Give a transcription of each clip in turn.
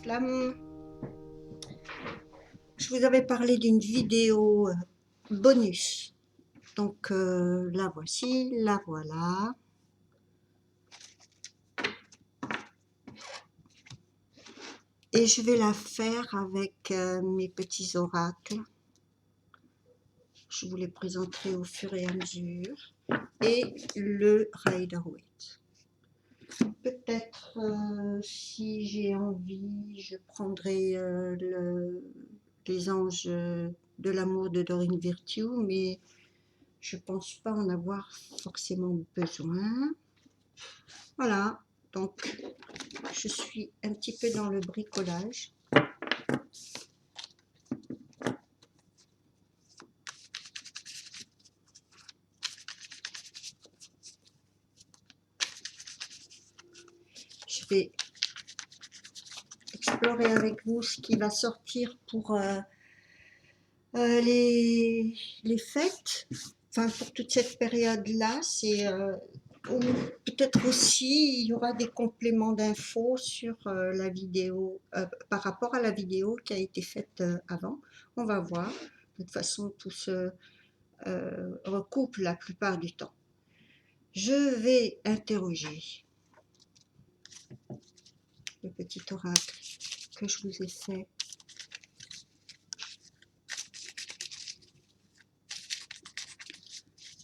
flamme. Je vous avais parlé d'une vidéo bonus. Donc la voici, la voilà. Et je vais la faire avec mes petits oracles. Je vous les présenterai au fur et à mesure. Et le Rider-Waite. Peut-être si j'ai envie, je prendrai les anges de l'amour de Dorine Virtue, mais je pense pas en avoir forcément besoin. Voilà, donc je suis un petit peu dans le bricolage. Je vais explorer avec vous ce qui va sortir pour les fêtes, enfin pour toute cette période-là. C'est peut-être aussi il y aura des compléments d'infos sur la vidéo par rapport à la vidéo qui a été faite avant. On va voir. De toute façon, tout se recoupe la plupart du temps. Je vais interroger le petit oracle que je vous ai fait.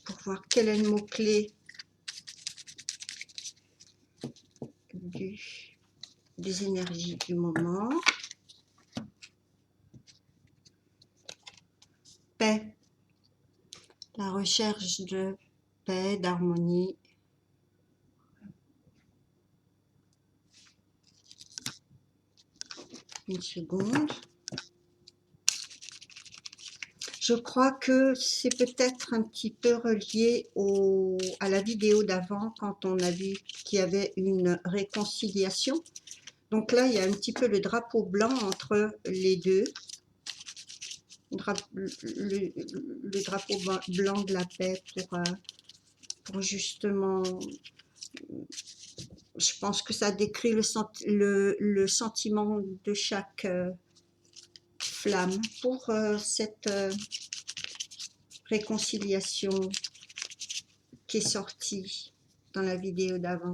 Pour voir quel est le mot-clé des énergies du moment. Paix. La recherche de paix, d'harmonie. Une seconde. Je crois que c'est peut-être un petit peu relié à la vidéo d'avant quand on a vu qu'il y avait une réconciliation. Donc là, il y a un petit peu le drapeau blanc entre les deux. Le drapeau blanc de la paix pour justement... Je pense que ça décrit le sentiment de chaque flamme pour cette réconciliation qui est sortie dans la vidéo d'avant.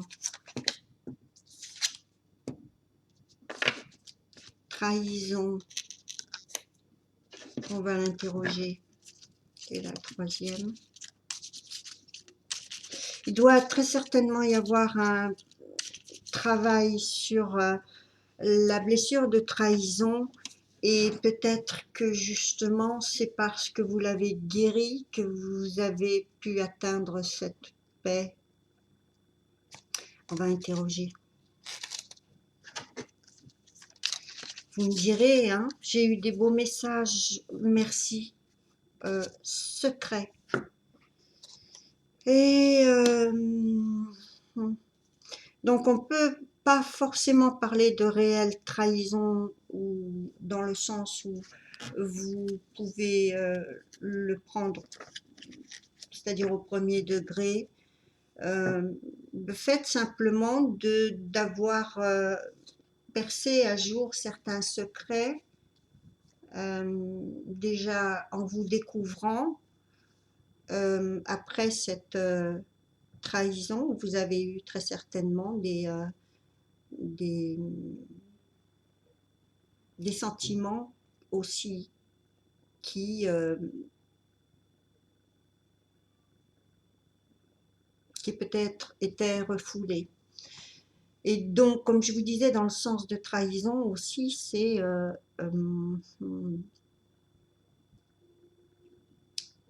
Trahison. On va l'interroger. C'est la troisième. Il doit très certainement y avoir un travail sur la blessure de trahison et peut-être que justement c'est parce que vous l'avez guéri que vous avez pu atteindre cette paix. On va interroger. Vous me direz, hein, j'ai eu des beaux messages, merci, secrets. Et donc on peut pas forcément parler de réelle trahison ou dans le sens où vous pouvez le prendre, c'est-à-dire au premier degré. Le fait simplement d'avoir percé à jour certains secrets, déjà en vous découvrant, après cette trahison, vous avez eu très certainement des sentiments aussi qui peut-être étaient refoulés. Et donc, comme je vous disais, dans le sens de trahison aussi, c'est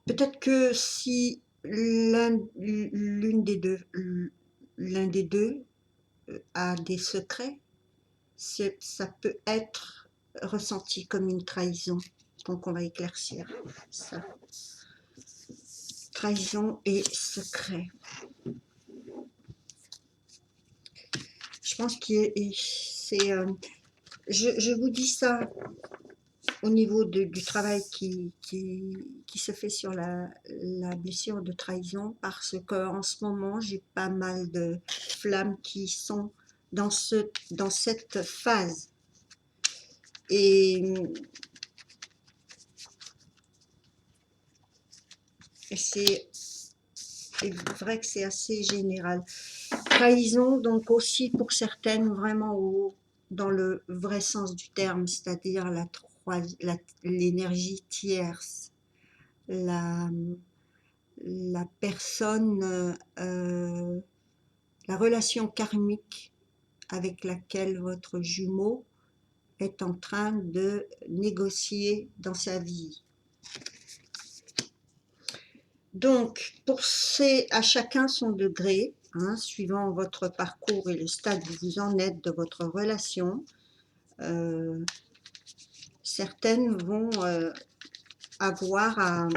peut-être que si l'un des deux a des secrets, ça peut être ressenti comme une trahison. Donc on va éclaircir ça. Trahison et secret. Je pense que c'est... je vous dis ça au niveau du travail qui se fait sur la blessure de trahison, parce qu'en ce moment, j'ai pas mal de flammes qui sont dans cette phase Et c'est vrai que c'est assez général. Trahison, donc aussi pour certaines, vraiment dans le vrai sens du terme, c'est-à-dire l'énergie tierce, la, la personne, la relation karmique avec laquelle votre jumeau est en train de négocier dans sa vie. Donc, à chacun son degré, hein, suivant votre parcours et le stade où vous en êtes de votre relation, certaines vont avoir à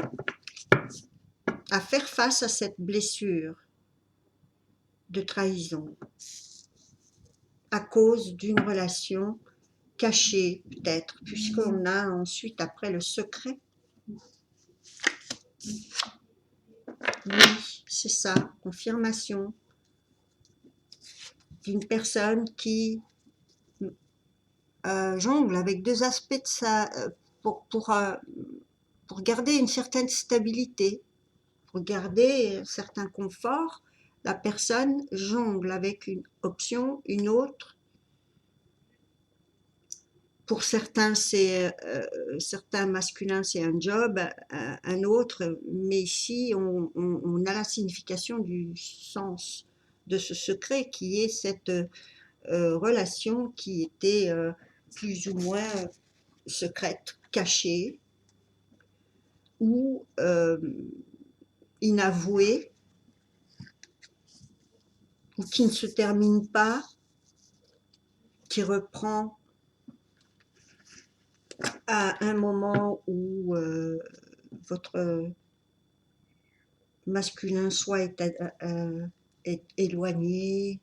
faire face à cette blessure de trahison à cause d'une relation cachée, peut-être, puisqu'on a ensuite après le secret. Oui, c'est ça, confirmation d'une personne qui jongle avec deux aspects de ça pour garder une certaine stabilité, pour garder un certain confort. La personne jongle avec une option, une autre. Pour certains, certains masculins, c'est un job, un autre, mais ici, on a la signification du sens de ce secret qui est cette relation qui était plus ou moins secrète, cachée ou inavouée, ou qui ne se termine pas, qui reprend à un moment où votre masculin soit est éloigné,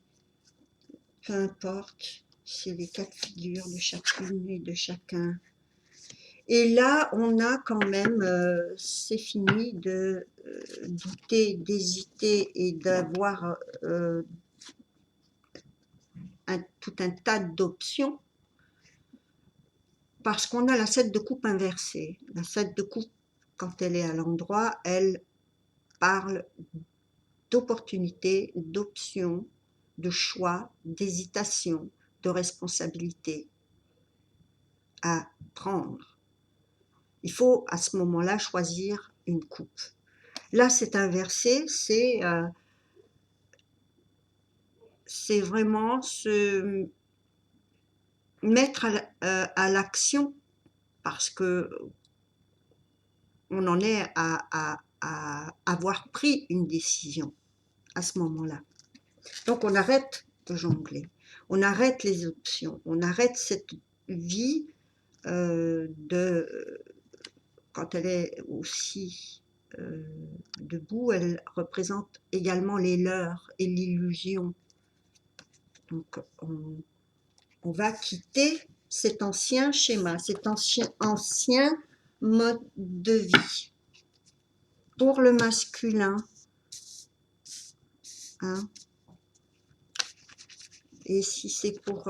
peu importe, c'est les cas de figure de chacune et de chacun. Et là, on a quand même, c'est fini de douter, d'hésiter et d'avoir tout un tas d'options, parce qu'on a la 7 de coupe inversée. La 7 de coupe, quand elle est à l'endroit, elle parle d'opportunités, d'options, de choix, d'hésitation, de responsabilité à prendre. Il faut à ce moment-là choisir une coupe. Là, c'est inversé, c'est vraiment se mettre à l'action, parce que on en est à avoir pris une décision à ce moment-là. Donc on arrête de jongler, on arrête les options, on arrête cette vie quand elle est aussi debout, elle représente également les leurres et l'illusion. Donc on va quitter cet ancien schéma, cet ancien mode de vie. Pour le masculin, hein, et si c'est pour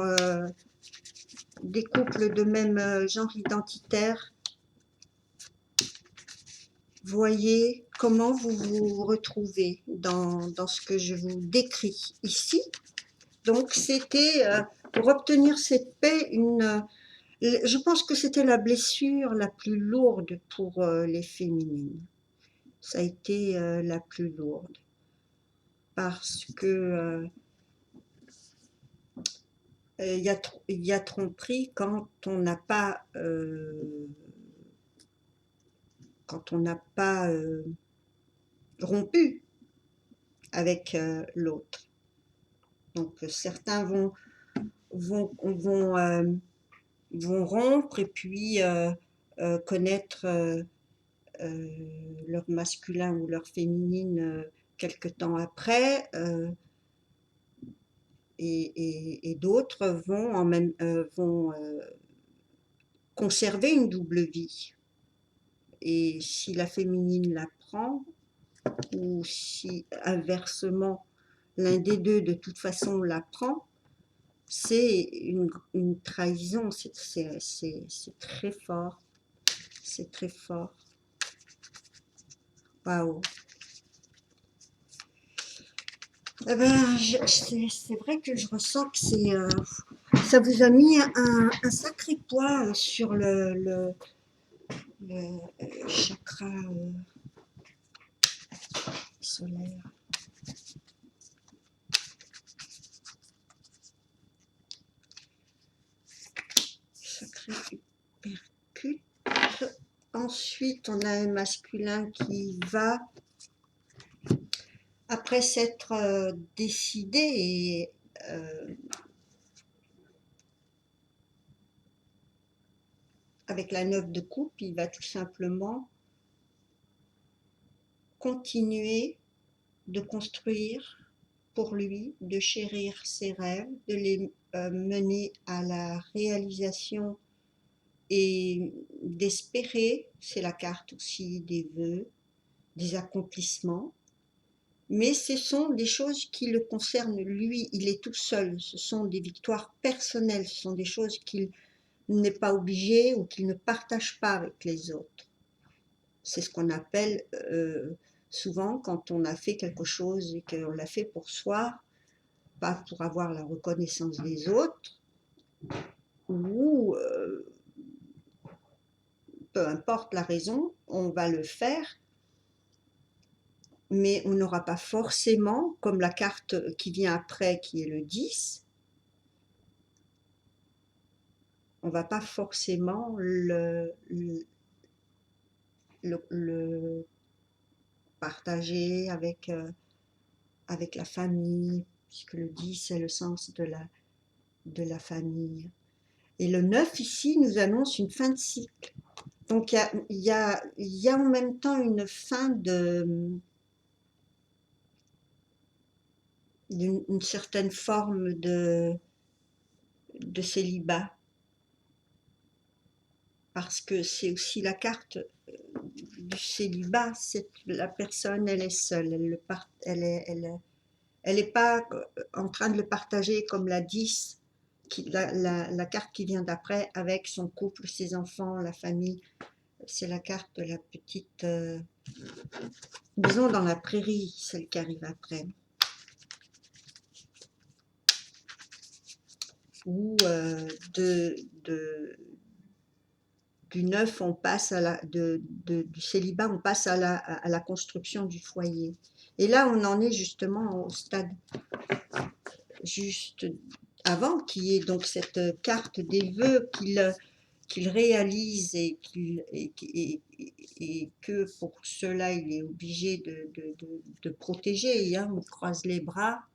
des couples de même genre identitaire, voyez comment vous vous retrouvez dans ce que je vous décris ici. Donc c'était pour obtenir cette paix, je pense que c'était la blessure la plus lourde pour les féminines. Ça a été la plus lourde, parce que il y a tromperie quand on n'a pas rompu avec l'autre. Donc certains vont rompre et puis connaître leur masculin ou leur féminine quelque temps après, et d'autres vont conserver une double vie. Et si la féminine la prend, ou si inversement l'un des deux de toute façon la prend, c'est une trahison, c'est très fort, c'est très fort. Waouh. Eh ben, c'est vrai que je ressens que ça vous a mis un sacré poids sur le chakra solaire. Sacré percute. Ensuite, on a un masculin qui va, après s'être décidé et avec la 9 de coupe, il va tout simplement continuer de construire pour lui, de chérir ses rêves, de les mener à la réalisation et d'espérer, c'est la carte aussi des vœux, des accomplissements, mais ce sont des choses qui le concernent lui, il est tout seul, ce sont des victoires personnelles, ce sont des choses qu'il n'est pas obligé ou qu'il ne partage pas avec les autres. C'est ce qu'on appelle souvent quand on a fait quelque chose et qu'on l'a fait pour soi, pas pour avoir la reconnaissance des autres, ou peu importe la raison, on va le faire, mais on n'aura pas forcément, comme la carte qui vient après, qui est le 10, on va pas forcément le partager avec la famille, puisque le 10 c'est le sens de la famille. Et le 9 ici nous annonce une fin de cycle. Donc il y a en même temps une fin d'une certaine forme de célibat. Parce que c'est aussi la carte du célibat, c'est la personne, elle est seule, elle est pas en train de le partager comme la 10, la carte qui vient d'après, avec son couple, ses enfants, la famille. C'est la carte de la petite maison dans la prairie, celle qui arrive après. Ou du neuf, on passe du célibat, on passe à la construction du foyer. Et là, on en est justement au stade juste avant, qui est donc cette carte des vœux qu'il réalise et que pour cela, il est obligé de protéger. Hein, on croise les bras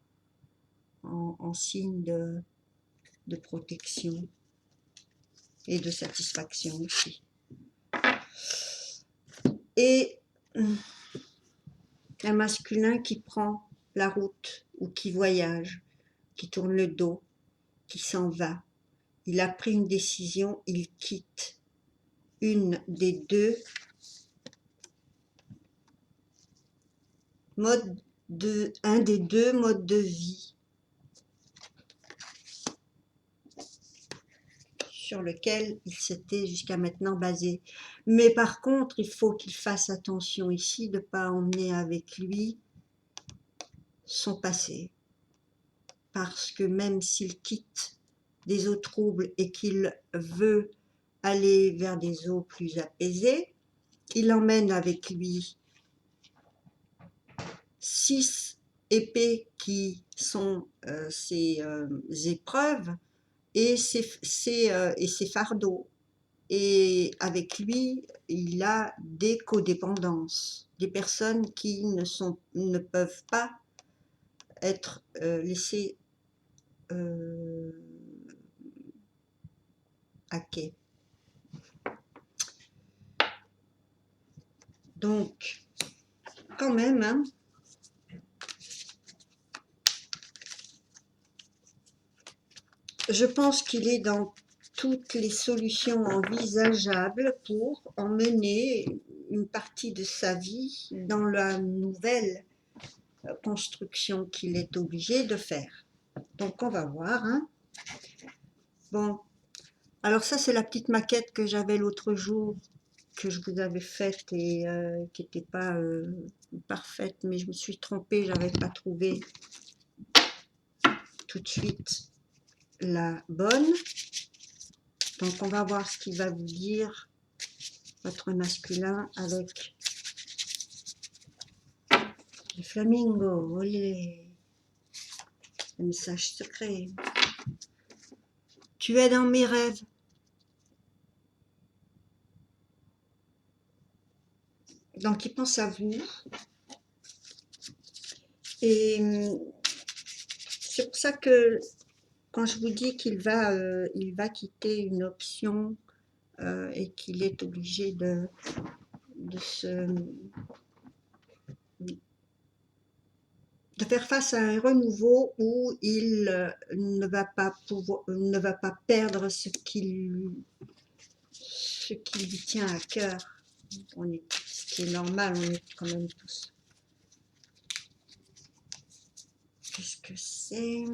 en signe de protection et de satisfaction aussi. Et un masculin qui prend la route ou qui voyage, qui tourne le dos, qui s'en va. Il a pris une décision, il quitte un des deux modes de vie sur lequel il s'était jusqu'à maintenant basé. Mais par contre, il faut qu'il fasse attention ici de ne pas emmener avec lui son passé. Parce que même s'il quitte des eaux troubles et qu'il veut aller vers des eaux plus apaisées, il emmène avec lui 6 épées qui sont ses épreuves et ses fardeaux. Et avec lui, il a des codépendances, des personnes qui ne peuvent pas être laissées hacker. Donc, quand même, hein, je pense qu'il est dans toutes les solutions envisageables pour emmener une partie de sa vie dans la nouvelle construction qu'il est obligé de faire. Donc on va voir, hein. Bon, alors ça c'est la petite maquette que j'avais l'autre jour, que je vous avais faite et qui n'était pas parfaite, mais je me suis trompée, j'avais pas trouvé tout de suite la bonne. Donc on va voir ce qu'il va vous dire, votre masculin, avec le flamingo, olé, le message secret. Tu es dans mes rêves. Donc il pense à vous. Et c'est pour ça que quand je vous dis qu'il va, il va quitter une option et qu'il est obligé de faire face à un renouveau où il ne va pas perdre ce qui lui tient à cœur. Ce qui est normal, on est quand même tous. Qu'est-ce que c'est?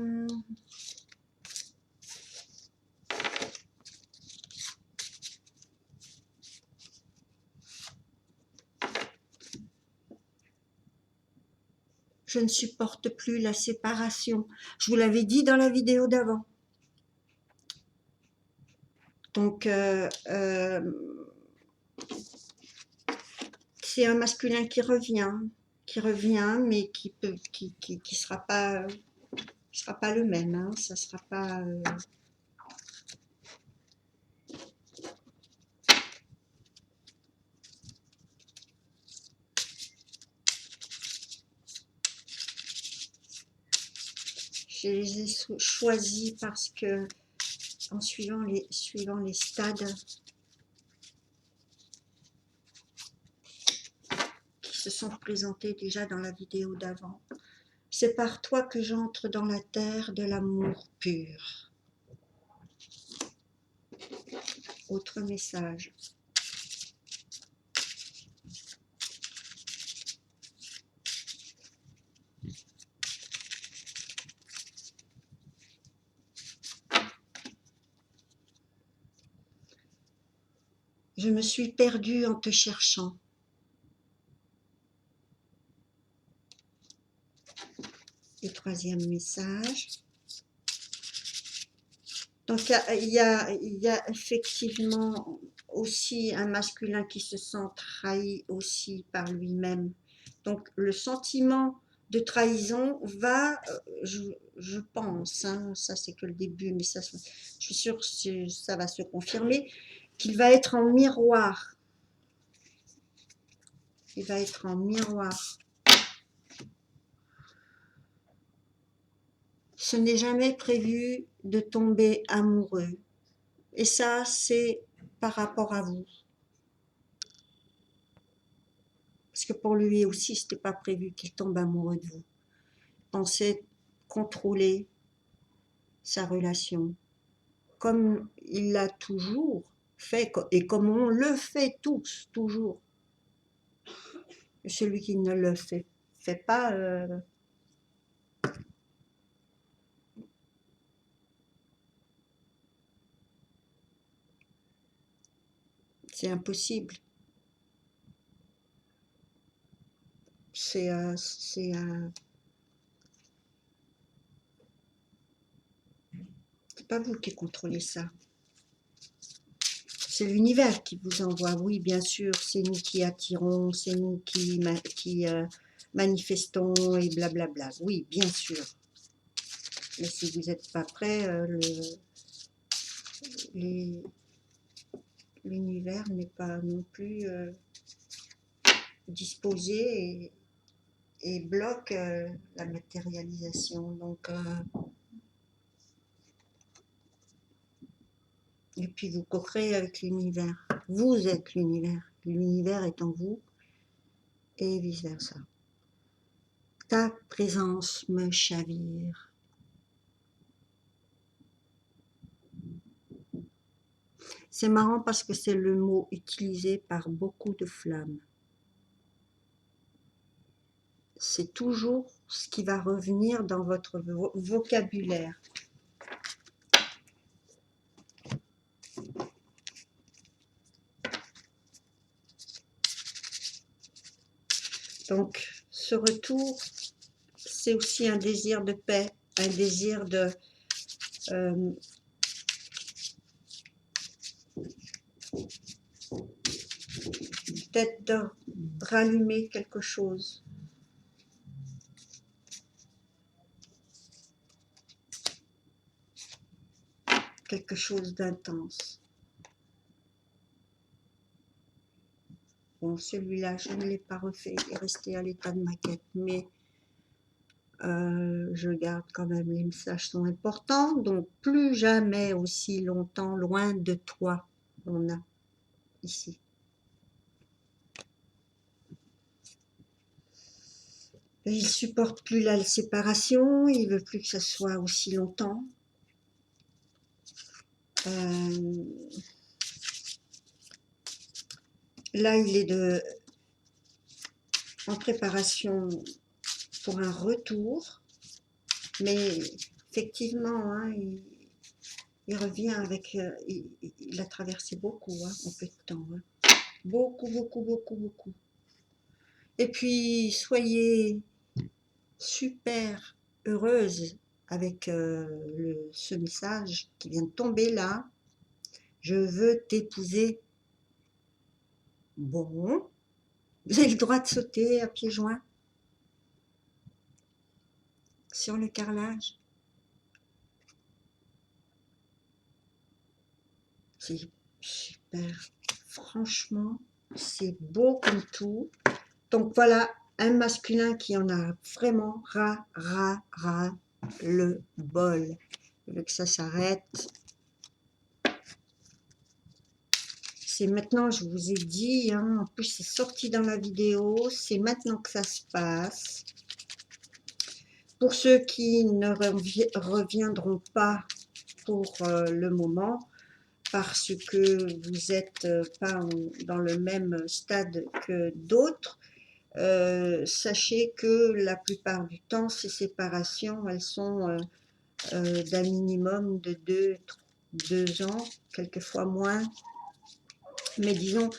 Je ne supporte plus la séparation. Je vous l'avais dit dans la vidéo d'avant. Donc, c'est un masculin qui revient, mais qui sera pas le même. Hein, ça sera pas. Je les ai choisis parce que en suivant les stades qui se sont présentés déjà dans la vidéo d'avant. C'est par toi que j'entre dans la terre de l'amour pur. Autre message. Je me suis perdue en te cherchant. Et troisième message. Donc il y a effectivement aussi un masculin qui se sent trahi aussi par lui-même. Donc le sentiment de trahison va, je pense, hein, ça c'est que le début, mais ça, je suis sûre que ça va se confirmer, qu'il va être en miroir. Il va être en miroir. Ce n'est jamais prévu de tomber amoureux. Et ça, c'est par rapport à vous. Parce que pour lui aussi, ce n'était pas prévu qu'il tombe amoureux de vous. Il pensait contrôler sa relation, comme il l'a toujours fait, et comme on le fait tous, toujours. Celui qui ne le fait pas, c'est impossible. C'est pas vous qui contrôlez ça. C'est l'univers qui vous envoie. Oui, bien sûr, c'est nous qui attirons, c'est nous qui manifestons et blablabla. Oui, bien sûr. Mais si vous n'êtes pas prêt, l'univers n'est pas non plus disposé et bloque la matérialisation. Donc, et puis vous co-créez avec l'univers. Vous êtes l'univers. L'univers est en vous et vice-versa. Ta présence me chavire. C'est marrant parce que c'est le mot utilisé par beaucoup de flammes. C'est toujours ce qui va revenir dans votre vocabulaire. Donc, ce retour, c'est aussi un désir de paix, un désir de peut-être de rallumer quelque chose. Quelque chose d'intense. Bon, celui-là, je ne l'ai pas refait, il est resté à l'état de maquette, mais je garde quand même, les messages sont importants, donc plus jamais aussi longtemps loin de toi, on a ici. Il supporte plus la séparation, il veut plus que ça soit aussi longtemps. Là, il est en préparation pour un retour, mais effectivement, hein, il revient avec... il a traversé beaucoup en peu de temps. Hein. Beaucoup, beaucoup, beaucoup, beaucoup. Et puis, soyez super heureuse avec ce message qui vient de tomber là. Je veux t'épouser. Bon, vous avez le droit de sauter à pieds joints sur le carrelage. C'est super. Franchement, c'est beau comme tout. Donc voilà, un masculin qui en a vraiment ras le bol. Il veut que ça s'arrête. C'est maintenant, je vous ai dit, hein, en plus c'est sorti dans la vidéo, c'est maintenant que ça se passe. Pour ceux qui ne reviendront pas pour le moment, parce que vous n'êtes pas dans le même stade que d'autres, sachez que la plupart du temps, ces séparations, elles sont d'un minimum de 2 ans, quelquefois moins. Mais disons,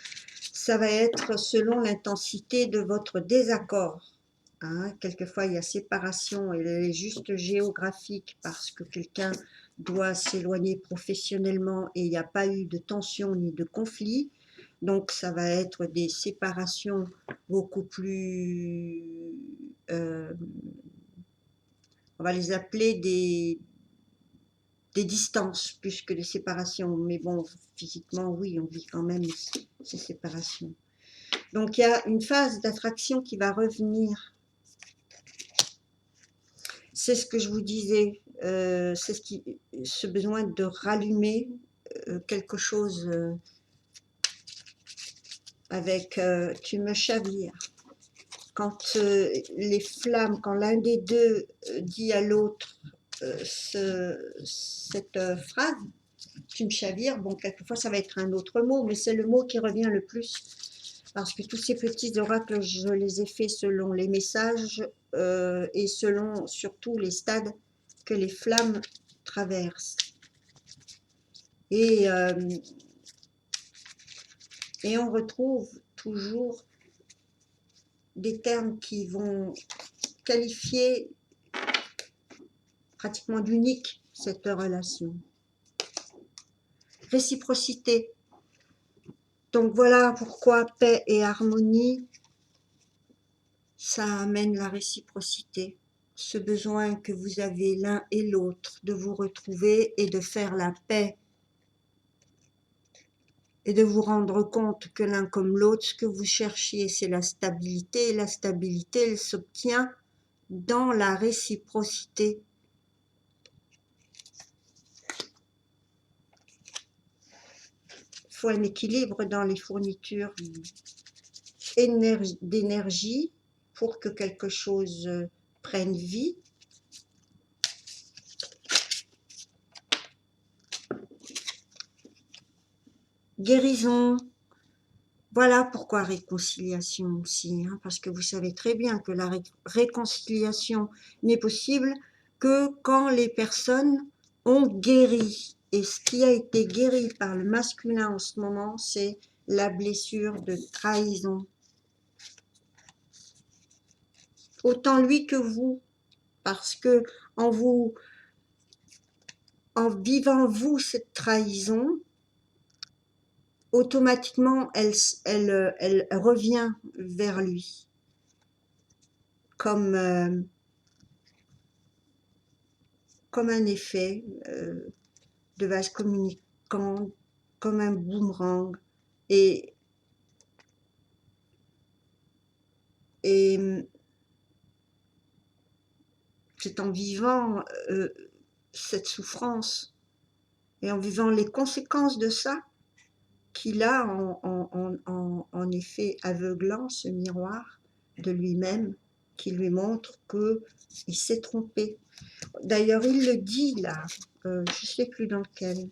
ça va être selon l'intensité de votre désaccord. Hein. Quelquefois, il y a séparation, et elle est juste géographique parce que quelqu'un doit s'éloigner professionnellement et il n'y a pas eu de tension ni de conflit. Donc, ça va être des séparations beaucoup plus... on va les appeler des distances plus que des séparations. Mais bon, physiquement, oui, on vit quand même ces séparations. Donc, il y a une phase d'attraction qui va revenir. C'est ce que je vous disais, c'est ce besoin de rallumer quelque chose avec « tu me chavires ». Quand les flammes, quand l'un des deux dit à l'autre cette phrase, tu me chavires, bon, quelquefois ça va être un autre mot, mais c'est le mot qui revient le plus. Parce que tous ces petits oracles, je les ai faits selon les messages et selon surtout les stades que les flammes traversent. Et on retrouve toujours des termes qui vont qualifier pratiquement d'unique cette relation. Réciprocité. Donc voilà pourquoi paix et harmonie, ça amène la réciprocité. Ce besoin que vous avez l'un et l'autre de vous retrouver et de faire la paix et de vous rendre compte que l'un comme l'autre, ce que vous cherchiez, c'est la stabilité, et la stabilité, elle s'obtient dans la réciprocité. Il faut un équilibre dans les fournitures d'énergie pour que quelque chose prenne vie. Guérison. Voilà pourquoi réconciliation aussi, hein, parce que vous savez très bien que la réconciliation n'est possible que quand les personnes ont guéri. Et ce qui a été guéri par le masculin en ce moment, c'est la blessure de trahison. Autant lui que vous, parce que en vivant vous cette trahison, automatiquement elle revient vers lui comme comme un effet de vase communicant, comme un boomerang. Et, et c'est en vivant cette souffrance et en vivant les conséquences de ça qu'il a en effet aveuglant ce miroir de lui-même qui lui montre qu'il s'est trompé. D'ailleurs, il le dit là, je ne sais plus dans lequel.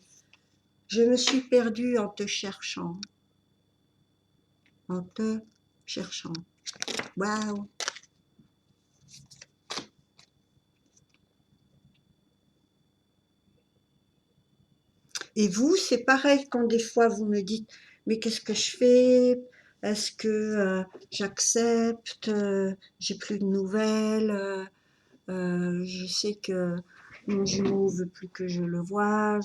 Je me suis perdue en te cherchant. En te cherchant. Waouh! Et vous, c'est pareil quand des fois vous me dites, mais qu'est-ce que je fais? Est-ce que j'accepte? J'ai plus de nouvelles. Je sais que mon jumeau veut plus que je le voie.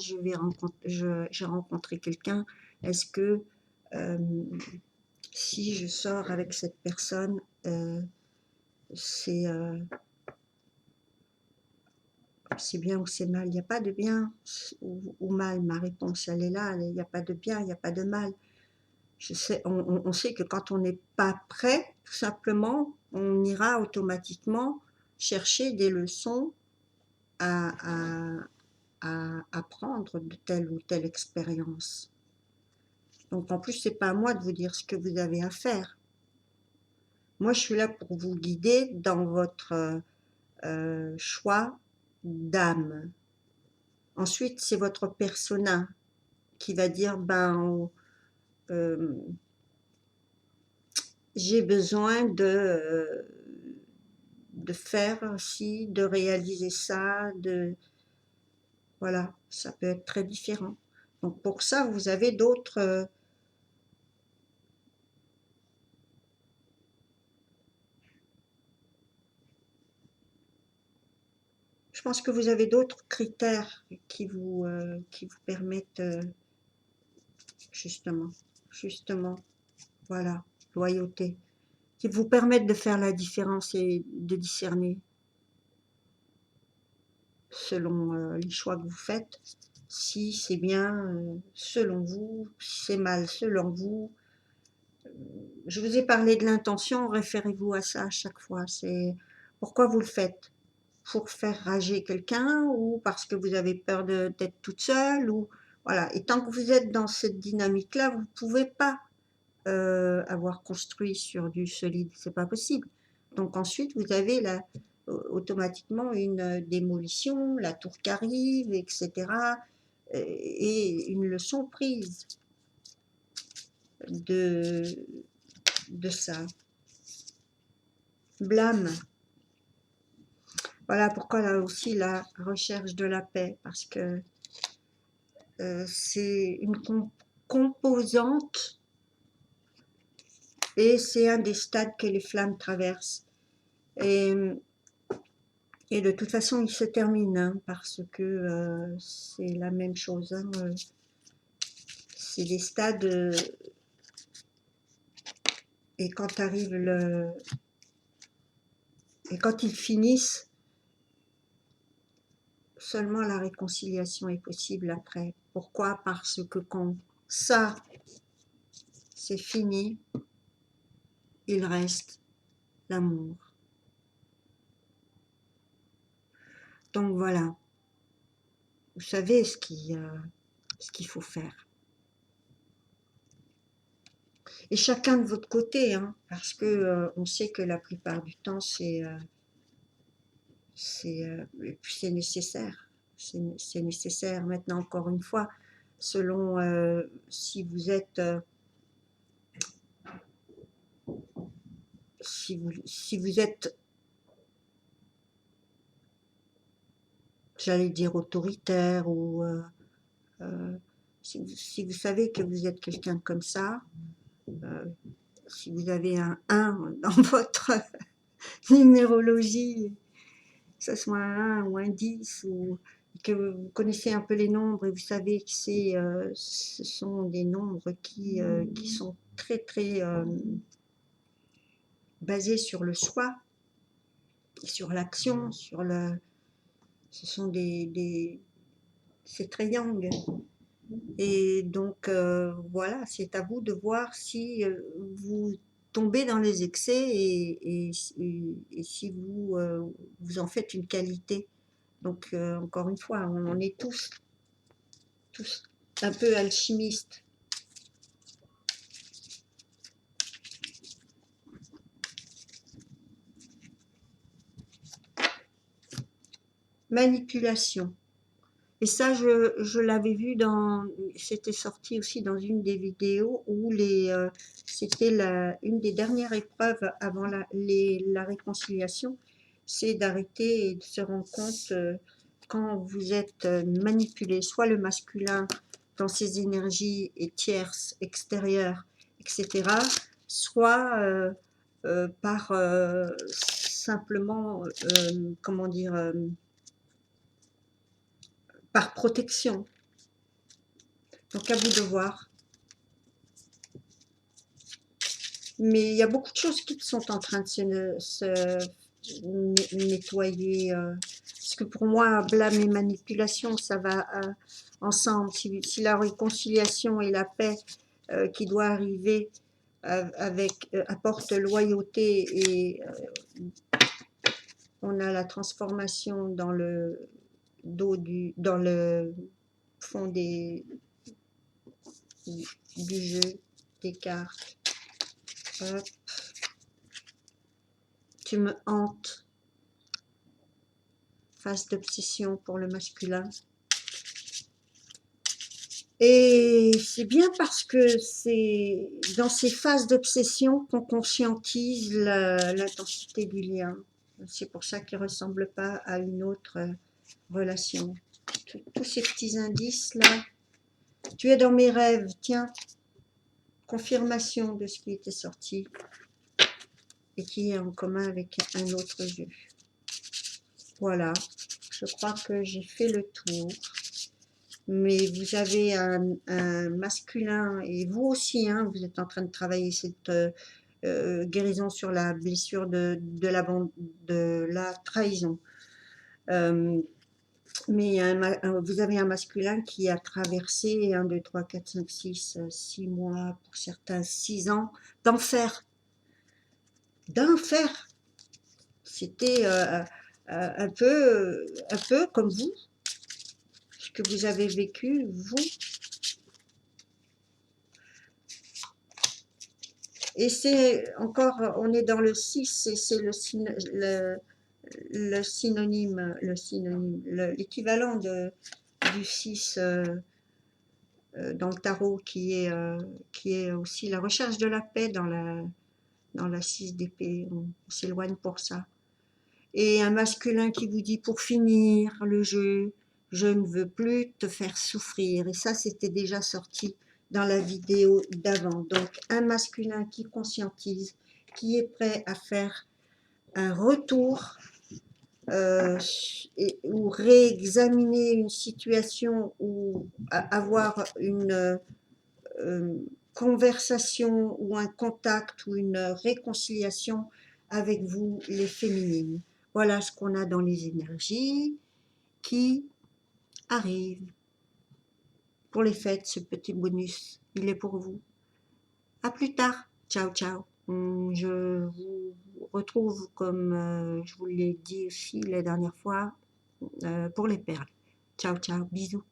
J'ai rencontré quelqu'un. Est-ce que euh, si je sors avec cette personne, c'est c'est bien ou c'est mal? Il n'y a pas de bien ou mal. Ma réponse, elle est là. Il n'y a pas de bien, il n'y a pas de mal. On sait que quand on n'est pas prêt, tout simplement, on ira automatiquement chercher des leçons à apprendre de telle ou telle expérience. Donc en plus, c'est pas à moi de vous dire ce que vous avez à faire. Moi, je suis là pour vous guider dans votre choix d'âme. Ensuite, c'est votre persona qui va dire, ben, j'ai besoin de faire ci, de réaliser ça, voilà, ça peut être très différent. Donc pour ça, vous avez d'autres je pense que vous avez d'autres critères qui vous permettent justement, justement, voilà, loyauté, qui vous permettent de faire la différence et de discerner selon les choix que vous faites, si c'est bien selon vous, si c'est mal selon vous. Je vous ai parlé de l'intention, référez-vous à ça à chaque fois. C'est pourquoi vous le faites? Pour faire rager quelqu'un ou parce que vous avez peur d'être toute seule ou voilà. Et tant que vous êtes dans cette dynamique-là, vous ne pouvez pas avoir construit sur du solide, c'est pas possible. Donc ensuite, vous avez automatiquement une démolition, la tour qui arrive, etc. Et une leçon prise de, de ça. Blâme. Voilà pourquoi là aussi la recherche de la paix, parce que c'est une composante et c'est un des stades que les flammes traversent. Et, et de toute façon, il se termine hein, parce que c'est la même chose. Hein, c'est des stades et quand arrive et quand ils finissent, seulement la réconciliation est possible après. Pourquoi? Parce que quand ça c'est fini, il reste l'amour. Donc voilà, vous savez ce qu'il faut faire. Et chacun de votre côté, hein, parce que on sait que la plupart du temps c'est nécessaire. C'est nécessaire. Maintenant, encore une fois, selon si vous êtes, j'allais dire autoritaire ou Si vous savez que vous êtes quelqu'un comme ça, si vous avez un 1 dans votre numérologie, que ce soit un 1 ou un 10, ou que vous connaissez un peu les nombres et vous savez que ce sont des nombres qui sont très très basés sur le soi, sur l'action, ce sont c'est très yang. Et donc voilà, c'est à vous de voir si vous tombez dans les excès et si vous en faites une qualité. Donc encore une fois, on est tous un peu alchimistes. Manipulation. Et ça, je l'avais vu c'était sorti aussi dans une des vidéos où c'était une des dernières épreuves avant la réconciliation, c'est d'arrêter et de se rendre compte quand vous êtes manipulé, soit le masculin dans ses énergies et tierces, extérieures, etc., soit par simplement, comment dire, par protection. Donc à vous de voir. Mais il y a beaucoup de choses qui sont en train de se nettoyer. Parce que pour moi, blâme et manipulation, ça va ensemble. Si la réconciliation et la paix qui doit arriver apporte loyauté et on a la transformation dans le dans le fond du jeu, des cartes. Hop. Tu me hantes. Phase d'obsession pour le masculin. Et c'est bien parce que c'est dans ces phases d'obsession qu'on conscientise l'intensité du lien. C'est pour ça qu'il ne ressemble pas à une autre relation. Tous ces petits indices là. Tu es dans mes rêves, tiens. Confirmation de ce qui était sorti et qui est en commun avec un autre jeu. Voilà, je crois que j'ai fait le tour. Mais vous avez un masculin, et vous aussi, hein, vous êtes en train de travailler cette guérison sur la blessure de la trahison. Mais vous avez un masculin qui a traversé 1, 2, 3, 4, 5, 6, 6 mois, pour certains 6 ans, d'enfer. D'enfer. C'était un peu comme vous, ce que vous avez vécu, vous. Et c'est encore, on est dans le 6, et c'est l'équivalent du 6 dans le tarot qui est aussi la recherche de la paix dans la 6 d'épée. On s'éloigne pour ça. Et un masculin qui vous dit pour finir le jeu, je ne veux plus te faire souffrir. Et ça, c'était déjà sorti dans la vidéo d'avant. Donc, un masculin qui conscientise, qui est prêt à faire un retour ou réexaminer une situation ou avoir une conversation ou un contact ou une réconciliation avec vous, les féminines. Voilà ce qu'on a dans les énergies qui arrivent. Pour les fêtes, ce petit bonus, il est pour vous. À plus tard. Ciao, ciao. Je vous retrouve, comme je vous l'ai dit aussi la dernière fois, pour les perles. Ciao, ciao. Bisous.